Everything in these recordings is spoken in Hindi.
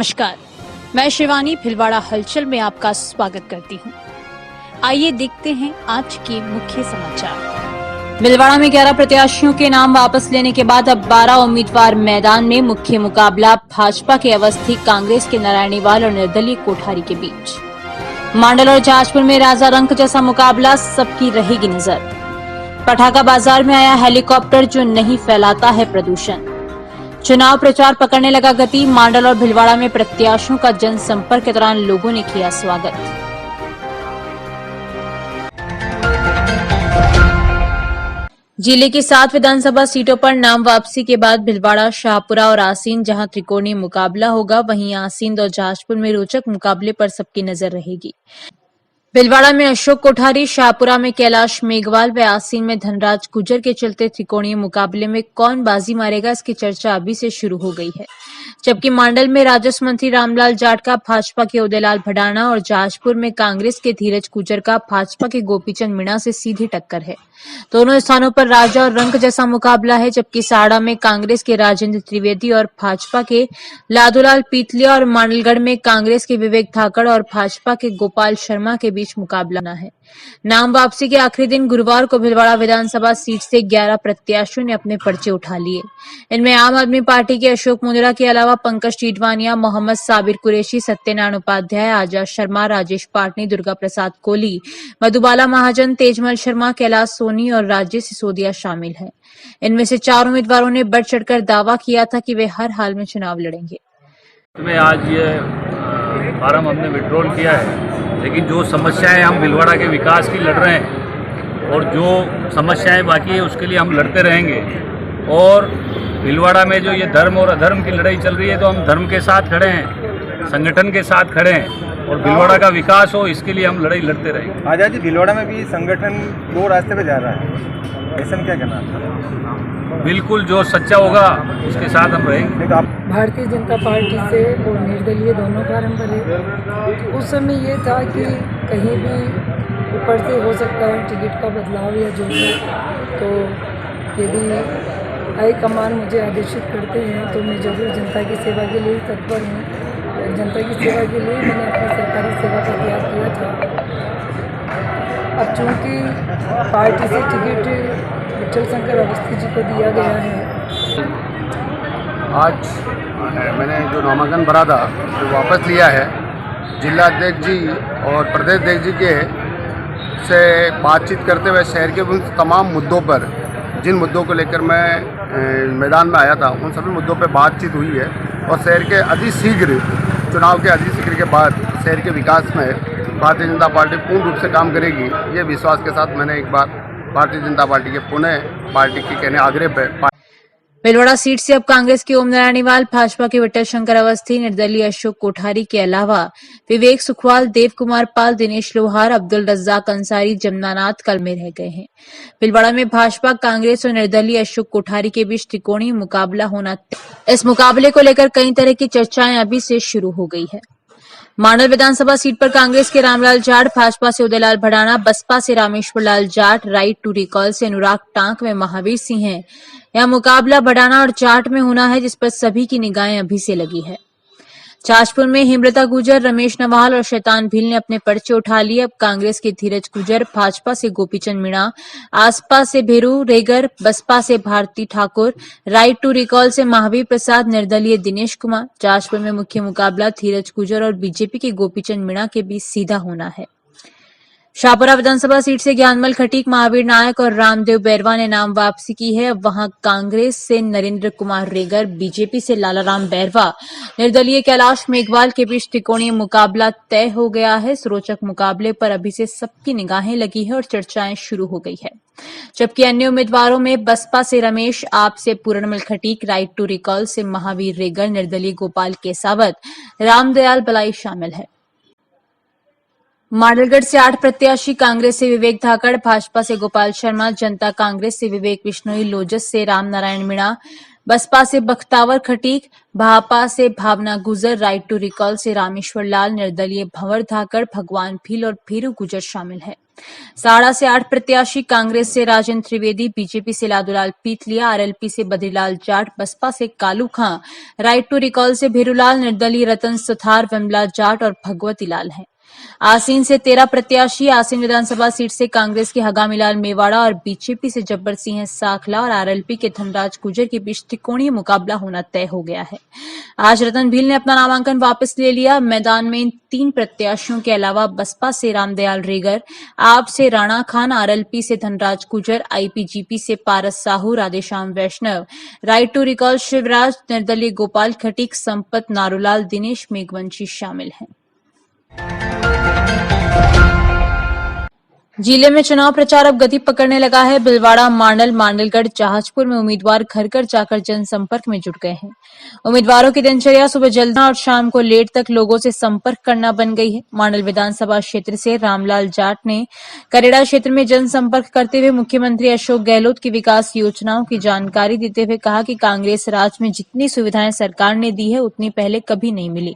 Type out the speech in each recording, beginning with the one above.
नमस्कार, मैं शिवानी भिलवाड़ा हलचल में आपका स्वागत करती हूं। आइए देखते हैं आज के मुख्य समाचार। भिलवाड़ा में 11 प्रत्याशियों के नाम वापस लेने के बाद अब 12 उम्मीदवार मैदान में। मुख्य मुकाबला भाजपा के अवस्थी, कांग्रेस के नारायणीवाल और निर्दलीय कोठारी के बीच। मांडल और जाजपुर में राजा रंक जैसा मुकाबला, सबकी रहेगी नजर। पटाखा बाजार में आया हेलीकॉप्टर जो नहीं फैलाता है प्रदूषण। चुनाव प्रचार पकड़ने लगा गति। मांडल और भिलवाड़ा में प्रत्याशियों का जनसंपर्क के दौरान लोगों ने किया स्वागत। जिले की 7 विधानसभा सीटों पर नाम वापसी के बाद भिलवाड़ा, शाहपुरा और आसीन जहां त्रिकोणीय मुकाबला होगा, वहीं आसीन और जाजपुर में रोचक मुकाबले पर सबकी नजर रहेगी। भिलवाड़ा में अशोक कोठारी, शाहपुरा में कैलाश मेघवाल व आसीन में धनराज गुर्जर के चलते त्रिकोणीय मुकाबले में कौन बाजी मारेगा, इसकी चर्चा अभी से शुरू हो गई है। जबकि मांडल में राजस्व मंत्री रामलाल जाटका, भाजपा के उदयलाल भडाना और जाजपुर में कांग्रेस के धीरज गुर्जर का भाजपा के गोपीचंद मीणा से सीधी टक्कर है। दोनों स्थानों पर राजा और रंक जैसा मुकाबला है। जबकि साड़ा में कांग्रेस के राजेंद्र त्रिवेदी और भाजपा के लादूलाल पीतलिया और मांडलगढ़ में कांग्रेस के विवेक धाकड़ और भाजपा के गोपाल शर्मा के बीच मुकाबला है। नाम वापसी के आखिरी दिन गुरुवार को भिलवाड़ा विधानसभा सीट से 11 प्रत्याशियों ने अपने पर्चे उठा लिए। इनमें आम आदमी पार्टी के अशोक मुंदरा के अलावा पंकज टीडवानिया, मोहम्मद साबिर कुरैशी, सत्यनारायण उपाध्याय, आजाद शर्मा, राजेश पाटनी, दुर्गा प्रसाद कोहली, मधुबाला महाजन, तेजमल शर्मा, कैलाश सोनी और राजेश सिसोदिया शामिल हैं। इनमें से 4 उम्मीदवारों ने बढ़ चढ़कर दावा किया था कि वे हर हाल में चुनाव लड़ेंगे। में आज ये फार्म हमने विड्रॉल किया है, लेकिन जो समस्याएं हम भिलवाड़ा के विकास की लड़ रहे हैं और जो समस्याएं बाकी है उसके लिए हम लड़ते रहेंगे। और भिलवाड़ा में जो ये धर्म और अधर्म की लड़ाई चल रही है, तो हम धर्म के साथ खड़े हैं, संगठन के साथ खड़े हैं और भिलवाड़ा का विकास हो, इसके लिए हम लड़ाई लड़ते रहेंगे। आजाद जी, भिलवाड़ा में भी संगठन 2 रास्ते पे जा रहा है, ऐसा क्या कहना है? बिल्कुल, जो सच्चा होगा उसके साथ हम रहेंगे। भारतीय जनता पार्टी से और निर्दलीय दोनों फार्म भरे। उस समय ये था कि कहीं भी ऊपर से हो सकता है टिकट का बदलाव या जो भी, तो यदि हाईकमान मुझे आदेशित करते हैं तो मैं जरूर जनता की सेवा के लिए तत्पर हूँ। और जनता की सेवा के लिए मैंने अपनी सरकारी सेवा का त्याग किया था। अब चूँकि पार्टी से टिकट विठल शंकर अवस्थी जी को दिया गया है। आज मैंने जो नामांकन भरा था वो वापस लिया है। जिला अध्यक्ष जी और प्रदेश अध्यक्ष जी के से बातचीत करते हुए शहर के उन तमाम मुद्दों पर, जिन मुद्दों को लेकर मैं मैदान में आया था, उन सभी मुद्दों पर बातचीत हुई है। और शहर के अतिशीघ्र चुनाव के अतिशीघ्र के बाद शहर के विकास में भारतीय जनता पार्टी पूर्ण रूप से काम करेगी, ये विश्वास के साथ मैंने एक बार भारतीय जनता पार्टी के पुणे पार्टी के कहने आग्रह पर भिलवाड़ा सीट से अब कांग्रेस के ओम नारायणीवाल, भाजपा के विठल शंकर अवस्थी, निर्दलीय अशोक कोठारी के अलावा विवेक सुखवाल, देव कुमार पाल, दिनेश लोहार, अब्दुल रज्जाक अंसारी, जमुनानाथ कल में रह गए हैं। भिलवाड़ा में भाजपा, कांग्रेस और निर्दलीय अशोक कोठारी के बीच त्रिकोणीय मुकाबला होना। इस मुकाबले को लेकर कई तरह की चर्चाएं अभी से शुरू हो गई है। मांडल विधानसभा सीट पर कांग्रेस के रामलाल जाट, भाजपा से उदयलाल भडाना, बसपा से रामेश्वर लाल जाट, राइट टू रिकॉल से अनुराग टांक व महावीर सिंह हैं। यह मुकाबला भडाना और जाट में होना है, जिस पर सभी की निगाहें अभी से लगी है। जाजपुर में हेमलता गुर्जर, रमेश नवाल और शैतान भील ने अपने पर्चे उठा लिए। अब कांग्रेस के धीरज गुर्जर, भाजपा से गोपीचंद मीणा, आसपा से भेरू रेगर, बसपा से Bharti Thakur, right to recall से महावीर प्रसाद, निर्दलीय दिनेश कुमार। जाजपुर में मुख्य मुकाबला धीरज गुर्जर और बीजेपी के गोपीचंद मीणा के बीच सीधा होना है। शाहपुरा विधानसभा सीट से ज्ञानमल खटीक, महावीर नायक और रामदेव बैरवा ने नाम वापसी की है। अब वहां कांग्रेस से नरेंद्र कुमार रेगर, बीजेपी से लालाराम बैरवा, निर्दलीय कैलाश मेघवाल के बीच त्रिकोणीय मुकाबला तय हो गया है। इस रोचक मुकाबले पर अभी से सबकी निगाहें लगी है और चर्चाएं शुरू हो गई है। जबकि अन्य उम्मीदवारों में बसपा से रमेश, आप से Puranmal Khatik, right to recall से महावीर रेगर, निर्दलीय गोपाल केसावत, रामदयाल बलाई शामिल है। मांडलगढ़ से 8 प्रत्याशी, कांग्रेस से विवेक धाकड़, भाजपा से गोपाल शर्मा, जनता कांग्रेस से विवेक बिश्नोई, लोजस से राम नारायण मीणा, बसपा से बख्तावर खटीक, भापा से भावना गुजर, राइट टू रिकॉल से रामेश्वर लाल, निर्दलीय भंवर धाकड़, भगवान भील और भीरू गुजर शामिल है। साड़ा से 8 प्रत्याशी, कांग्रेस से राजेंद्र त्रिवेदी, बीजेपी से लादूलाल पीतलिया, आरएलपी से बद्रीलाल जाट, बसपा से कालू खां, राइट टू रिकॉल से भेरूलाल, निर्दलीय रतन सुथार, विमला जाट और भगवती लाल हैं। आसीन से 13 प्रत्याशी, आसीन विधानसभा सीट से कांग्रेस के हगामीलाल मेवाड़ा और बीजेपी से जब्बर सिंह साखला और आरएलपी के धनराज गुर्जर के बीच त्रिकोणीय मुकाबला होना तय हो गया है। आज रतन भील ने अपना नामांकन वापस ले लिया। मैदान में इन 3 प्रत्याशियों के अलावा बसपा से रामदयाल रेगर, आप से राणा खान, आरएलपी से धनराज गुर्जर, आईपीजीपी से पारस साहू, राधेश्याम वैष्णव, राइट टू रिकॉल शिवराज, निर्दलीय गोपाल खटीक, संपत नारूलाल, दिनेश मेघवंशी शामिल हैं। जिले में चुनाव प्रचार अब गति पकड़ने लगा है। बिलवाड़ा, मांडल, मांडलगढ़, जहाजपुर में उम्मीदवार घर घर जाकर जनसंपर्क में जुट गए हैं। उम्मीदवारों की दिनचर्या सुबह जल्दी और शाम को लेट तक लोगों से संपर्क करना बन गई है। मांडल विधानसभा क्षेत्र से रामलाल जाट ने करेड़ा क्षेत्र में जनसंपर्क करते हुए मुख्यमंत्री अशोक गहलोत की विकास योजनाओं की जानकारी देते हुए कहा कि कांग्रेस राज में जितनी सुविधाएं सरकार ने दी है उतनी पहले कभी नहीं मिली।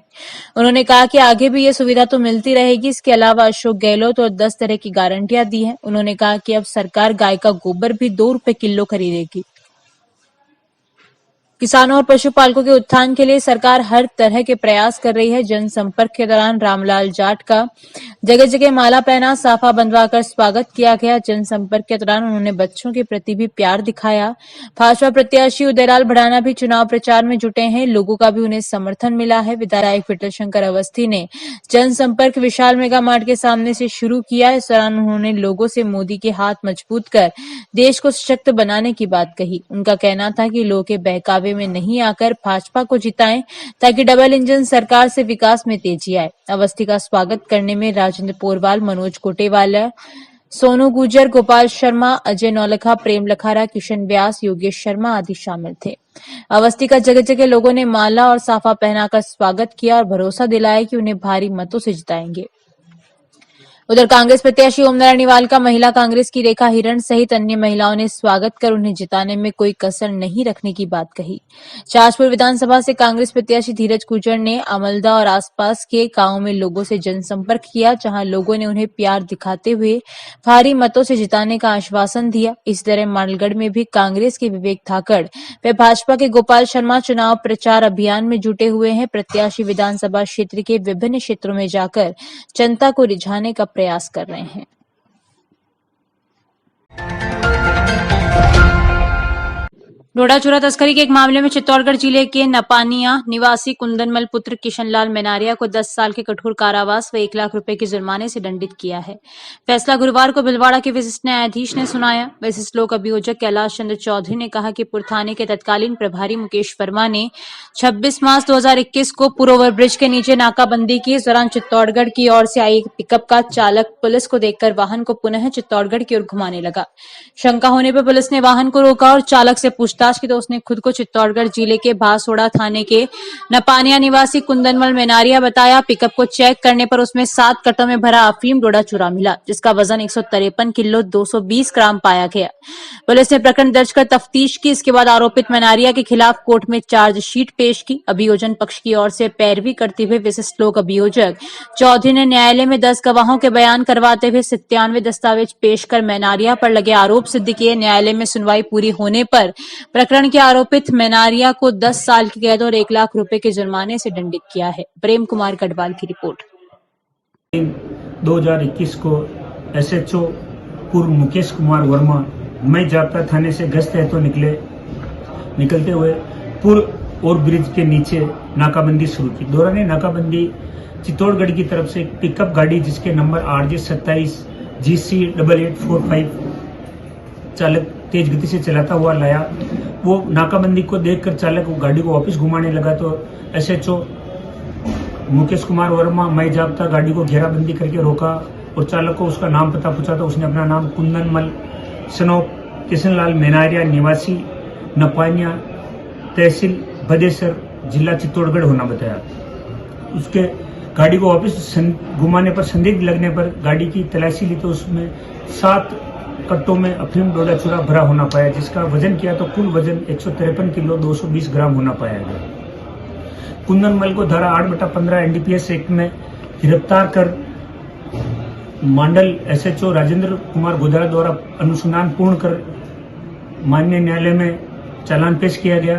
उन्होंने कहा कि आगे भी ये सुविधा तो मिलती रहेगी। इसके अलावा अशोक गहलोत और 10 तरह की गारंटियां दी है। उन्होंने कहा कि अब सरकार गाय का गोबर भी 2 रुपए किलो खरीदेगी। किसानों और पशुपालकों के उत्थान के लिए सरकार हर तरह के प्रयास कर रही है। जनसंपर्क के दौरान रामलाल जाट का जगह जगह माला पहना, साफा बंधवाकर स्वागत किया गया। जनसंपर्क के दौरान उन्होंने बच्चों के प्रति भी प्यार दिखाया। भाजपा प्रत्याशी उदयलाल भड़ाना भी चुनाव प्रचार में जुटे हैं। लोगों का भी उन्हें समर्थन मिला है। विधायक विठल शंकर अवस्थी ने जनसंपर्क विशाल मेगा मार्ट के सामने से शुरू किया। इस दौरान उन्होंने लोगों से मोदी के हाथ मजबूत कर देश को सशक्त बनाने की बात कही। उनका कहना था कि लोग के बहकावे में नहीं आकर भाजपा को जिताएं ताकि डबल इंजन सरकार से विकास में तेजी आए। अवस्थी का स्वागत करने में राजेंद्र पोरवाल, मनोज कोटेवाला, सोनू गुर्जर, गोपाल शर्मा, अजय नौलखा, प्रेम लखारा, किशन व्यास, योगेश शर्मा आदि शामिल थे। अवस्थी का जगह जगह लोगों ने माला और साफा पहनाकर स्वागत किया और भरोसा दिलाया कि उन्हें भारी मतों से जिताएंगे। उधर कांग्रेस प्रत्याशी ओम नारायण निवाल का महिला कांग्रेस की रेखा हिरण सहित अन्य महिलाओं ने स्वागत कर उन्हें जिताने में कोई कसर नहीं रखने की बात कही। जहाजपुर विधानसभा से कांग्रेस प्रत्याशी धीरज गुर्जर ने अमलदा और आसपास के गांवों में लोगों से जनसंपर्क किया, जहां लोगों ने उन्हें प्यार दिखाते हुए भारी मतों से जिताने का आश्वासन दिया। इस तरह मांडलगढ़ में भी कांग्रेस के विवेक धाकड़ व भाजपा के गोपाल शर्मा चुनाव प्रचार अभियान में जुटे हुए हैं। प्रत्याशी विधानसभा क्षेत्र के विभिन्न क्षेत्रों में जाकर जनता को रिझाने का प्रयास कर रहे हैं। डोडा चोरा तस्करी के एक मामले में चित्तौड़गढ़ जिले के नपानिया निवासी कुंदनमल पुत्र किशनलाल मेनारिया को 10 साल के कठोर कारावास व 1 लाख रुपए के जुर्माने से दंडित किया है। फैसला गुरुवार को भिलवाड़ा के विशिष्ट न्यायाधीश ने सुनाया। विशिष्ट लोक अभियोजक कैलाश चंद्र चौधरी ने कहा कि पुर थाने के तत्कालीन प्रभारी मुकेश वर्मा ने 26 मार्च 2021 को पूर्व ओवरब्रिज के नीचे नाकाबंदी की। इस दौरान चित्तौड़गढ़ की ओर से आई एक पिकअप का चालक पुलिस को देखकर वाहन को पुनः चित्तौड़गढ़ की ओर घुमाने लगा। शंका होने पर पुलिस ने वाहन को रोका और चालक से पूछताछ की तो उसने खुद को चित्तौड़गढ़ जिले के भासोड़ा थाने के नपानिया निवासी कुंदनमल मेनारिया बताया। पिकअप को चेक करने पर उसमें 7 कट्टों में भरा अफीम डोडा चूरा मिला, जिसका वजन 153 किलो 220 ग्राम पाया गया। पुलिस ने प्रकरण दर्ज कर तफ्तीश की। इसके बाद आरोपित मेनारिया के खिलाफ कोर्ट में चार्जशीट पेश की। अभियोजन पक्ष की ओर से पैरवी करते हुए विशिष्ट लोक अभियोजक चौधरी ने न्यायालय में 10 गवाहों के बयान करवाते हुए 97 दस्तावेज पेश कर मेनारिया पर लगे आरोप सिद्ध किए। न्यायालय में सुनवाई पूरी होने पर प्रकरण के आरोपित मेनारिया को 10 साल की कैद और 1 लाख रुपए के जुर्माने से दंडित किया है। प्रेम कुमार गढ़वाल की रिपोर्ट। 2021 को एसएचओ पूर्व मुकेश कुमार वर्मा मैं जाप्ता थाने से गश्त है तो निकलते हुए पूर्व ओवर ब्रिज के नीचे नाकाबंदी शुरू की। दौरान नाकाबंदी चित्तौड़गढ़ की तरफ से पिकअप गाड़ी जिसके नंबर RJ27 GC 8845 चालक तेज गति से चलाता हुआ लाया। वो नाकाबंदी को देखकर चालक गाड़ी को वापस घुमाने लगा तो एसएचओ मुकेश कुमार वर्मा मैं जाप्ता गाड़ी को घेराबंदी करके रोका और चालक को उसका नाम पता पूछा तो उसने अपना नाम कुंदनमल सनो किशनलाल मेनारिया निवासी नपानिया तहसील भदेसर जिला चित्तौड़गढ़ होना बताया। उसके गाड़ी को वापस घुमाने पर संदिग्ध लगने पर गाड़ी की तलाशी ली तो उसमें 7 कट्टों में अफीम डोडा चूरा भरा होना पाया, जिसका वजन किया तो कुल वजन 153 किलो 220 ग्राम होना पाया गया। कुंदनमल को धारा 8/15 NDPS एक्ट में गिरफ्तार कर मंडल एसएचओ राजेंद्र कुमार गोदारा द्वारा अनुसंधान पूर्ण कर माननीय न्यायालय में चालान पेश किया गया।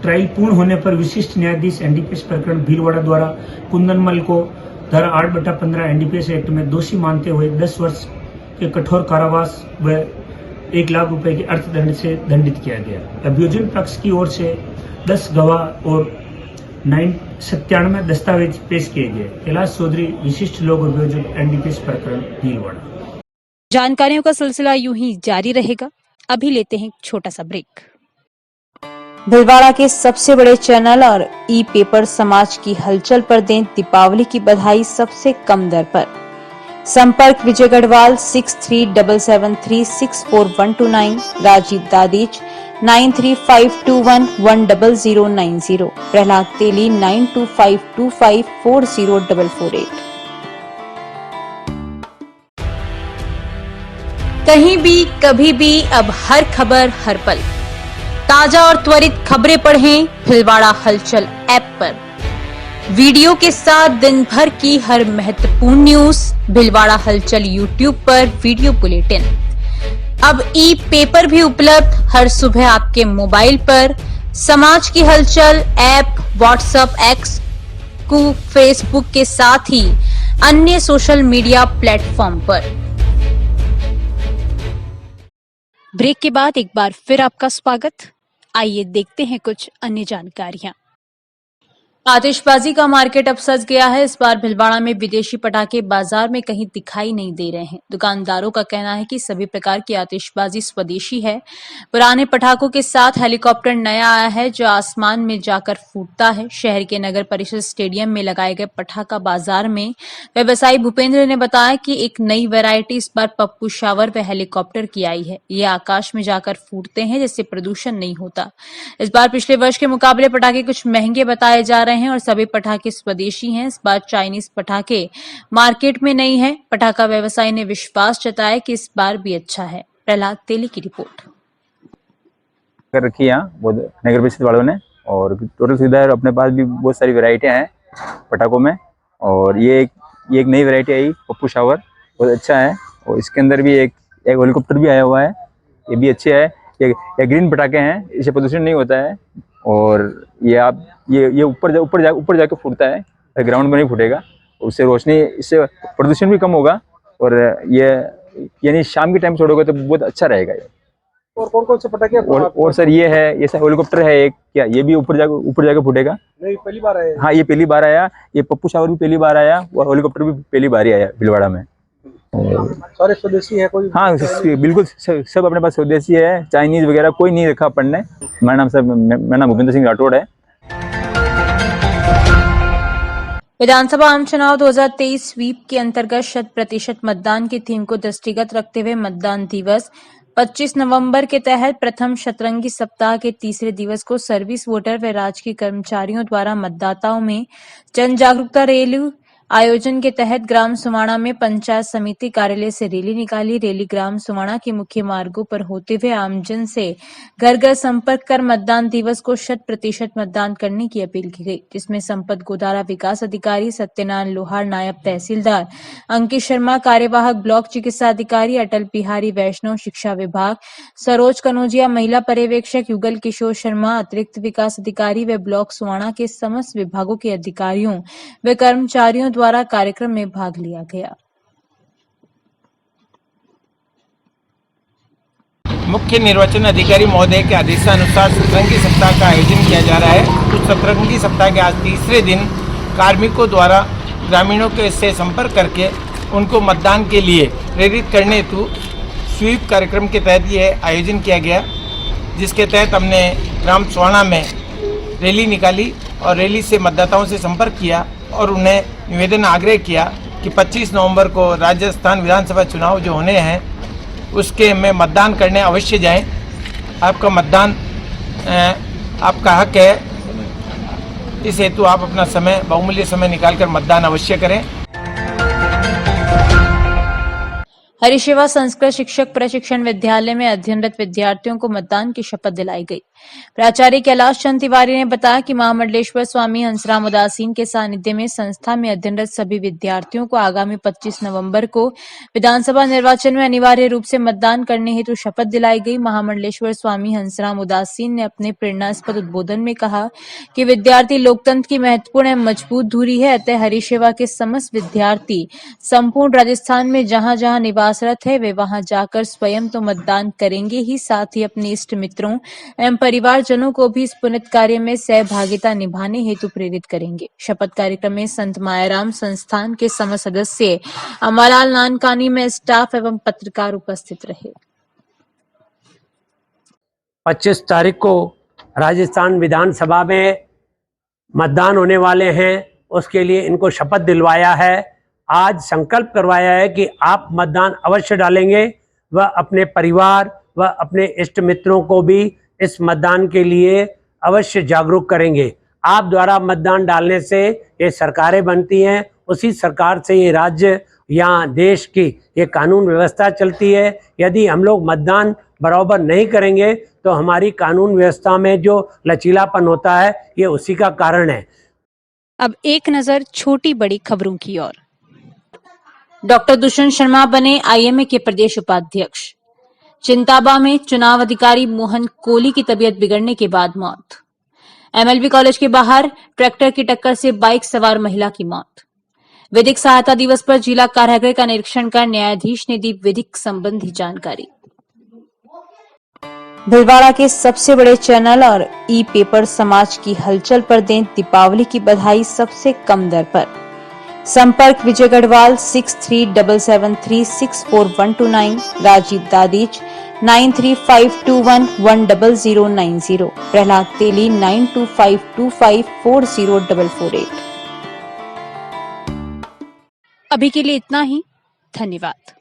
ट्रायल पूर्ण होने पर विशिष्ट न्यायाधीश एनडीपीएस प्रकरण भीलवाड़ा द्वारा कुंदनमल को धारा 8/15 एनडीपीएस एक्ट में दोषी मानते हुए 10 वर्ष के कठोर कारावास व 1 लाख रुपए के अर्थदंड से दंडित किया गया। अभियोजन पक्ष की ओर से 10 गवाह और 97 दस्तावेज पेश किए गए। कैलाश चौधरी विशिष्ट लोक अभियोजक एनडीपीएस प्रकरण भीलवाड़ा। जानकारियों का सिलसिला यूं ही जारी रहेगा। अभी लेते हैं एक छोटा सा ब्रेक। भीलवाड़ा के सबसे बड़े चैनल और ई पेपर समाज की हलचल पर दें दीपावली की बधाई सबसे कम दर पर। संपर्क विजय गढ़वाल 6377364129, राजीव दादीज 9352110090, प्रहलाद तेली 9252540448। कहीं भी कभी भी अब हर खबर हर पल ताजा और त्वरित खबरें पढ़ें भीलवाड़ा हलचल ऐप पर। वीडियो के साथ दिन भर की हर महत्वपूर्ण न्यूज भीलवाड़ा हलचल यूट्यूब पर वीडियो बुलेटिन। अब ई पेपर भी उपलब्ध हर सुबह आपके मोबाइल पर। समाज की हलचल ऐप व्हाट्सएप, एक्स, फेसबुक के साथ ही अन्य सोशल मीडिया प्लेटफॉर्म पर। ब्रेक के बाद एक बार फिर आपका स्वागत। आइए देखते हैं कुछ अन्य जानकारियां। आतिशबाजी का मार्केट अब सज गया है। इस बार भीलवाड़ा में विदेशी पटाखे बाजार में कहीं दिखाई नहीं दे रहे हैं। दुकानदारों का कहना है कि सभी प्रकार की आतिशबाजी स्वदेशी है। पुराने पटाखों के साथ हेलीकॉप्टर नया आया है जो आसमान में जाकर फूटता है। शहर के नगर परिषद स्टेडियम में लगाए गए पटाखा बाजार में व्यवसायी भूपेंद्र ने बताया कि एक नई वैरायटी इस बार पप्पू शावर व हेलीकॉप्टर की आई है। ये आकाश में जाकर फूटते हैं जिससे प्रदूषण नहीं होता। इस बार पिछले वर्ष के मुकाबले पटाखे कुछ महंगे बताए जा रहे हैं और सभी पटाखे स्वदेशी हैं। इस बार चाइनीज पटाखे मार्केट में नहीं है। पटाखा व्यवसायी ने विश्वास जताया कि इस बार भी अच्छा है। प्रहलाद तेली की रिपोर्ट। कर रखी है यहाँ वो नगर परिषद वालों ने, और टोटल सुविधा है। अपने पास भी बहुत सारी वैरायटियाँ हैं पटाखों में, और ये एक नई वैरायटी आई पप्पू शावर, बहुत अच्छा है। और इसके अंदर भी एक हेलीकॉप्टर भी आया हुआ है, ये भी अच्छे है। ये ग्रीन पटाखे हैं, इससे प्रदूषण नहीं होता है। और ये आप ये ऊपर जाके फूटता है, ग्राउंड में नहीं फूटेगा। उससे रोशनी, इससे प्रदूषण भी कम होगा। और ये यानी शाम के टाइम छोड़ोगे तो बहुत अच्छा रहेगा ये। और कौन से पटाखे? और सर ये है, ये हेलीकॉप्टर है एक, क्या ये भी ऊपर जाके फूटेगा? नहीं, पहली बार आया। हाँ, ये पहली बार आया। ये पप्पू शावर भी पहली बार आया और हेलीकॉप्टर भी पहली बार ही आया भीलवाड़ा में। सारे स्वदेशी है कोई? हाँ, बिल्कुल सब अपने पास स्वदेशी है। चाइनीज वगैरह कोई नहीं रखा अपन ने। मेरा नाम भूपेंद्र सिंह राठौड़ है। विधानसभा आम चुनाव 2023 स्वीप के अंतर्गत 100% मतदान की थीम को दृष्टिगत रखते हुए मतदान दिवस 25 नवंबर के तहत प्रथम शतरंगी सप्ताह के तीसरे दिवस को सर्विस वोटर व राजकीय कर्मचारियों द्वारा मतदाताओं में जन जागरूकता रैली आयोजन के तहत ग्राम सुमाणा में पंचायत समिति कार्यालय से रैली निकाली। रैली ग्राम सुमाणा के मुख्य मार्गों पर होते हुए आमजन से घर घर संपर्क कर मतदान दिवस को 100% मतदान करने की अपील की गई, जिसमें संपत गोदारा विकास अधिकारी, सत्यनारायण लोहार नायब तहसीलदार, अंकित शर्मा कार्यवाहक ब्लॉक चिकित्सा अधिकारी, अटल बिहारी वैष्णव शिक्षा विभाग, सरोज कनौजिया महिला पर्यवेक्षक, युगल किशोर शर्मा अतिरिक्त विकास अधिकारी व ब्लॉक सुमाणा के समस्त विभागों के अधिकारियों व कर्मचारियों द्वारा कार्यक्रम में भाग लिया गया। मुख्य निर्वाचन अधिकारी महोदय के आदेशानुसार सतरंगी सप्ताह का आयोजन किया जा रहा है। उस सतरंगी सप्ताह के आज तीसरे दिन कार्मिकों द्वारा ग्रामीणों के से संपर्क करके उनको मतदान के लिए प्रेरित करने हेतु स्वीप कार्यक्रम के तहत ये आयोजन किया गया, जिसके तहत हमने ग्राम सुहाना में रैली निकाली और रैली से मतदाताओं से संपर्क किया और उन्हें निवेदन आग्रह किया कि 25 नवंबर को राजस्थान विधानसभा चुनाव जो होने हैं उसके में मतदान करने अवश्य जाएं। आपका मतदान आपका हक है। इस हेतु आप अपना समय, बहुमूल्य समय निकालकर मतदान अवश्य करें। हरिसेवा संस्कृत शिक्षक प्रशिक्षण विद्यालय में अध्ययनरत विद्यार्थियों को मतदान की शपथ दिलाई गई। प्राचार्य कैलाश चंद तिवारी ने बताया कि महामंडलेश्वर स्वामी हंसराम उदासीन के सानिध्य में संस्था में अध्ययनरत सभी विद्यार्थियों को आगामी 25 नवंबर को विधानसभा निर्वाचन में अनिवार्य रूप से मतदान करने हेतु शपथ दिलाई गई। महामंडलेश्वर स्वामी हंसराम उदासीन ने अपने प्रेरणास्पद उद्बोधन में कहा कि विद्यार्थी लोकतंत्र की महत्वपूर्ण एवं मजबूत धुरी है, अतः हरिसेवा के समस्त विद्यार्थी संपूर्ण राजस्थान में जहां जहां निवासरत है वे वहां जाकर स्वयं तो मतदान करेंगे ही, साथ ही अपने इष्ट मित्रों एवं परिवारजनों को भी इस पुनित कार्य में सहभागिता निभाने हेतु प्रेरित करेंगे। शपथ कार्यक्रम में संत मायाराम संस्थान के समस्त सदस्य, अम्बालाल नानकानी में स्टाफ एवं पत्रकार उपस्थित रहे। 25 तारीख को राजस्थान विधानसभा में मतदान होने वाले हैं, उसके लिए इनको शपथ दिलवाया है। आज संकल्प करवाया है कि आप मतदान अवश्य डालेंगे व अपने परिवार व अपने इष्ट मित्रों को भी इस मतदान के लिए अवश्य जागरूक करेंगे। आप द्वारा मतदान डालने से ये सरकारें बनती हैं, उसी सरकार से ये राज्य या देश की ये कानून व्यवस्था चलती है। यदि हम लोग मतदान बराबर नहीं करेंगे तो हमारी कानून व्यवस्था में जो लचीलापन होता है ये उसी का कारण है। अब एक नजर छोटी बड़ी खबरों की ओर। डॉक्टर दुष्यंत शर्मा बने आईएमए के प्रदेश उपाध्यक्ष। चिंताबा में चुनाव अधिकारी मोहन कोली की तबीयत बिगड़ने के बाद मौत। एमएलबी कॉलेज के बाहर ट्रैक्टर की टक्कर से बाइक सवार महिला की मौत। विधिक सहायता दिवस पर जिला कारागृह का निरीक्षण कर न्यायाधीश ने दी विधिक संबंधी जानकारी। भीलवाड़ा के सबसे बड़े चैनल और ई पेपर समाज की हलचल पर दें दीपावली की बधाई सबसे कम दर पर। संपर्क विजय गढ़वाल 6377364129, राजीव दादीज 9352110090, प्रहलाद तेली 9252540448। अभी के लिए इतना ही, धन्यवाद।